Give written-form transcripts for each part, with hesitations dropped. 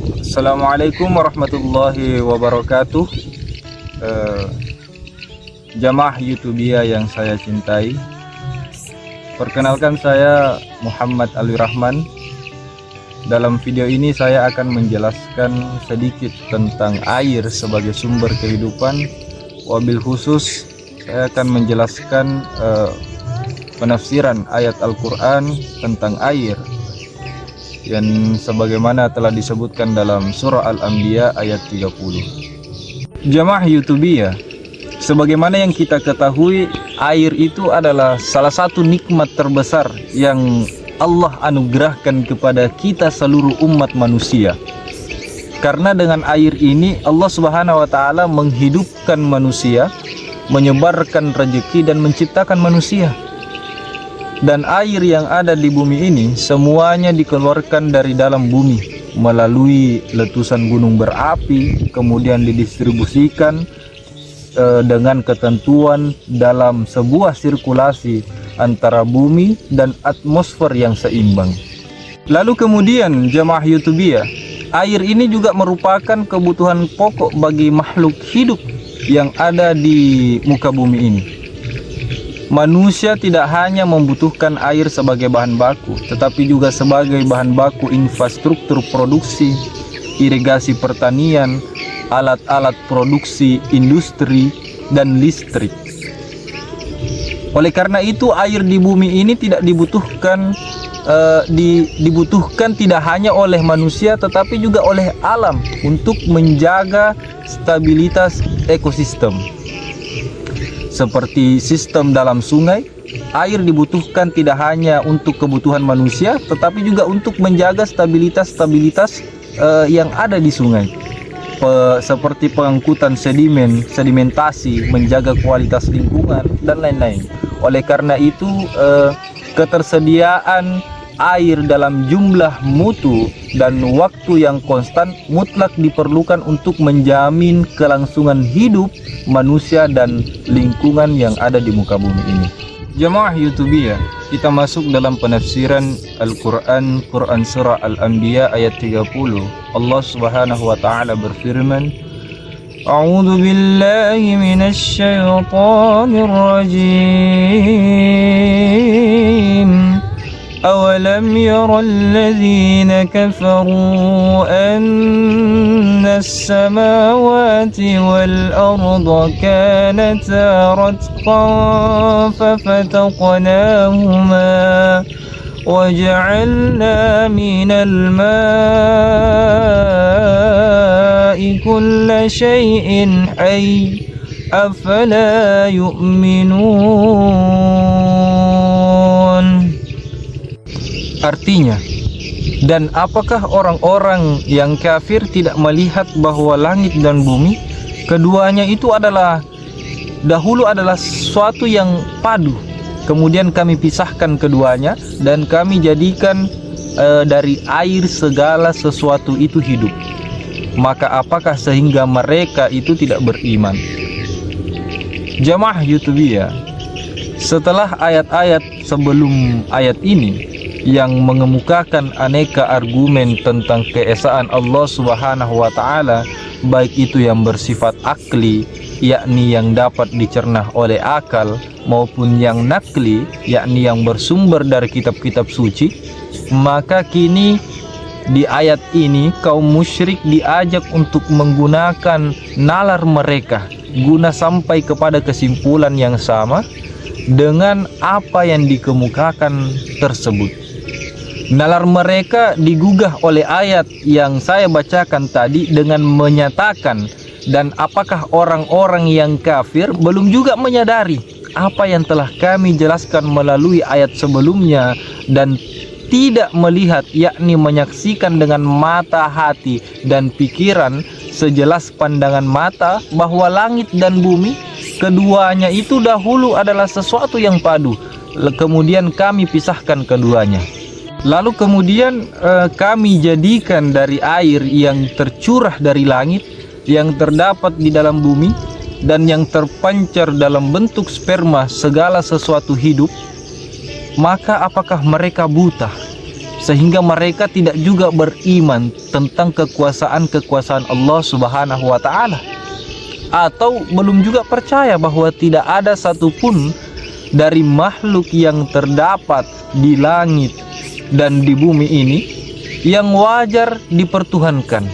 Assalamualaikum warahmatullahi wabarakatuh. Jamaah YouTubia yang saya cintai, perkenalkan saya Muhammad Alwi Rahman. Dalam video ini saya akan menjelaskan sedikit tentang air sebagai sumber kehidupan. Wabil khusus saya akan menjelaskan penafsiran ayat Al-Quran tentang air yang sebagaimana telah disebutkan dalam surah Al-Anbiya ayat 30. Jamaah YouTubia, sebagaimana yang kita ketahui, air itu adalah salah satu nikmat terbesar yang Allah anugerahkan kepada kita seluruh umat manusia. Karena dengan air ini Allah Subhanahu wa taala menghidupkan manusia, menyebarkan rezeki dan menciptakan manusia. Dan air yang ada di bumi ini semuanya dikeluarkan dari dalam bumi melalui letusan gunung berapi, kemudian didistribusikan dengan ketentuan dalam sebuah sirkulasi antara bumi dan atmosfer yang seimbang. Lalu kemudian jamaah YouTubia, air ini juga merupakan kebutuhan pokok bagi makhluk hidup yang ada di muka bumi ini. Manusia tidak hanya membutuhkan air sebagai bahan baku, tetapi juga sebagai bahan baku infrastruktur produksi, irigasi pertanian, alat-alat produksi industri, dan listrik. Oleh karena itu air di bumi ini tidak dibutuhkan tidak hanya oleh manusia tetapi juga oleh alam untuk menjaga stabilitas ekosistem. Seperti sistem dalam sungai, air dibutuhkan tidak hanya untuk kebutuhan manusia tetapi juga untuk menjaga stabilitas yang ada di sungai. Seperti pengangkutan sedimen, sedimentasi, menjaga kualitas lingkungan dan lain-lain. Oleh karena itu ketersediaan air dalam jumlah mutu dan waktu yang konstan mutlak diperlukan untuk menjamin kelangsungan hidup manusia dan lingkungan yang ada di muka bumi ini. Jamaah YouTubia, kita masuk dalam penafsiran Al-Quran, Quran Surah Al-Anbiya ayat 30. Allah Subhanahu wa ta'ala berfirman, A'udzu billahi minasy syaithanir rajim. أولم ير الذين كفروا أن السماوات والأرض كانتا رتقا ففتقناهما وجعلنا من الماء كل شيء حي أفلا يؤمنون. Artinya, dan apakah orang-orang yang kafir tidak melihat bahwa langit dan bumi keduanya itu dahulu adalah sesuatu yang padu, kemudian kami pisahkan keduanya dan kami jadikan dari air segala sesuatu itu hidup. Maka apakah sehingga mereka itu tidak beriman? Jamaah YouTubia, setelah ayat-ayat sebelum ayat ini yang mengemukakan aneka argumen tentang keesaan Allah Subhanahu wa taala, baik itu yang bersifat akli, yakni yang dapat dicerna oleh akal, maupun yang nakli, yakni yang bersumber dari kitab-kitab suci, maka kini di ayat ini kaum musyrik diajak untuk menggunakan nalar mereka guna sampai kepada kesimpulan yang sama dengan apa yang dikemukakan tersebut. Nalar mereka digugah oleh ayat yang saya bacakan tadi dengan menyatakan, dan apakah orang-orang yang kafir belum juga menyadari apa yang telah kami jelaskan melalui ayat sebelumnya dan tidak melihat, yakni menyaksikan dengan mata hati dan pikiran sejelas pandangan mata bahwa langit dan bumi keduanya itu dahulu adalah sesuatu yang padu, kemudian kami pisahkan keduanya. Lalu kemudian kami jadikan dari air yang tercurah dari langit, yang terdapat di dalam bumi, dan yang terpancar dalam bentuk sperma segala sesuatu hidup. Maka apakah mereka buta sehingga mereka tidak juga beriman tentang kekuasaan Allah Subhanahu wa Ta'ala, atau belum juga percaya bahwa tidak ada satupun dari makhluk yang terdapat di langit dan di bumi ini yang wajar dipertuhankan.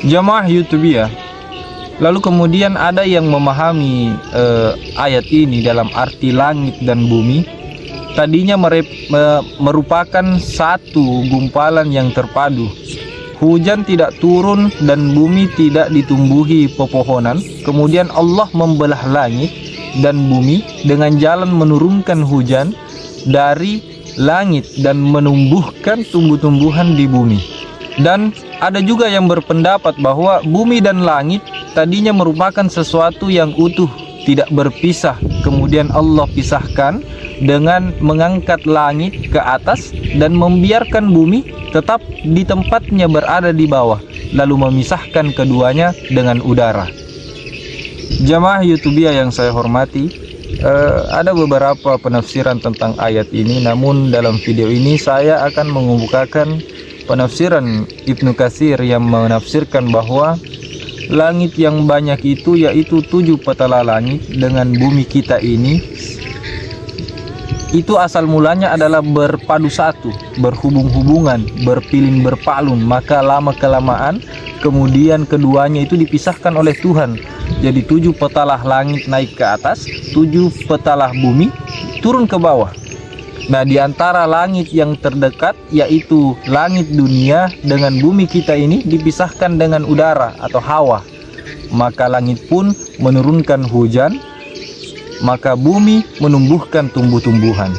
Jamaah YouTubia, lalu kemudian ada yang memahami ayat ini dalam arti langit dan bumi tadinya merupakan satu gumpalan yang terpadu. Hujan tidak turun dan bumi tidak ditumbuhi pepohonan. Kemudian Allah membelah langit dan bumi dengan jalan menurunkan hujan dari langit dan menumbuhkan tumbuh-tumbuhan di bumi. Dan ada juga yang berpendapat bahwa bumi dan langit tadinya merupakan sesuatu yang utuh, tidak berpisah. Kemudian Allah pisahkan dengan mengangkat langit ke atas dan membiarkan bumi tetap di tempatnya berada di bawah, lalu memisahkan keduanya dengan udara. Jamaah YouTubia yang saya hormati, ada beberapa penafsiran tentang ayat ini, namun dalam video ini saya akan mengemukakan penafsiran Ibnu Katsir yang menafsirkan bahwa langit yang banyak itu yaitu 7 petala langit dengan bumi kita ini, itu asal mulanya adalah berpadu satu, berhubung-hubungan, berpilin berpalun. Maka lama-kelamaan kemudian keduanya itu dipisahkan oleh Tuhan. Jadi 7 petalah langit naik ke atas, 7 petalah bumi turun ke bawah. Nah, di antara langit yang terdekat yaitu langit dunia dengan bumi kita ini dipisahkan dengan udara atau hawa. Maka langit pun menurunkan hujan, maka bumi menumbuhkan tumbuh-tumbuhan.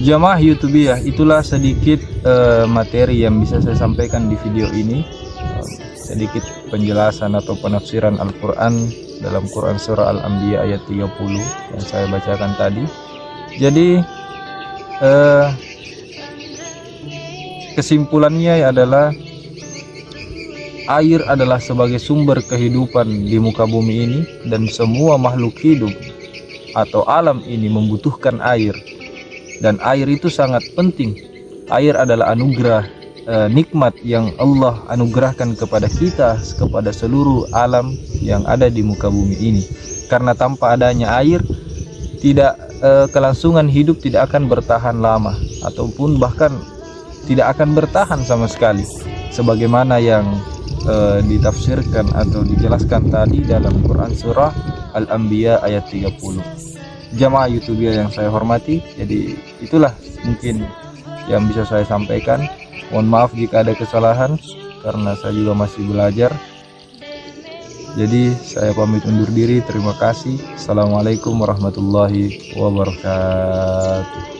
Jamaah YouTubia, itulah sedikit materi yang bisa saya sampaikan di video ini. Sedikit penjelasan atau penafsiran Al-Quran dalam Quran Surah Al-Anbiya ayat 30 yang saya bacakan tadi. Jadi kesimpulannya adalah air adalah sebagai sumber kehidupan di muka bumi ini, dan semua makhluk hidup atau alam ini membutuhkan air, dan air itu sangat penting. Air adalah anugerah, nikmat yang Allah anugerahkan kepada kita, kepada seluruh alam yang ada di muka bumi ini. Karena tanpa adanya air, tidak kelangsungan hidup tidak akan bertahan lama, ataupun bahkan tidak akan bertahan sama sekali, sebagaimana yang ditafsirkan atau dijelaskan tadi dalam Quran Surah Al-Anbiya ayat 30. Jamaah YouTubia yang saya hormati, jadi itulah mungkin yang bisa saya sampaikan. Mohon maaf jika ada kesalahan, karena saya juga masih belajar. Jadi saya pamit undur diri. Terima kasih. Assalamualaikum warahmatullahi wabarakatuh.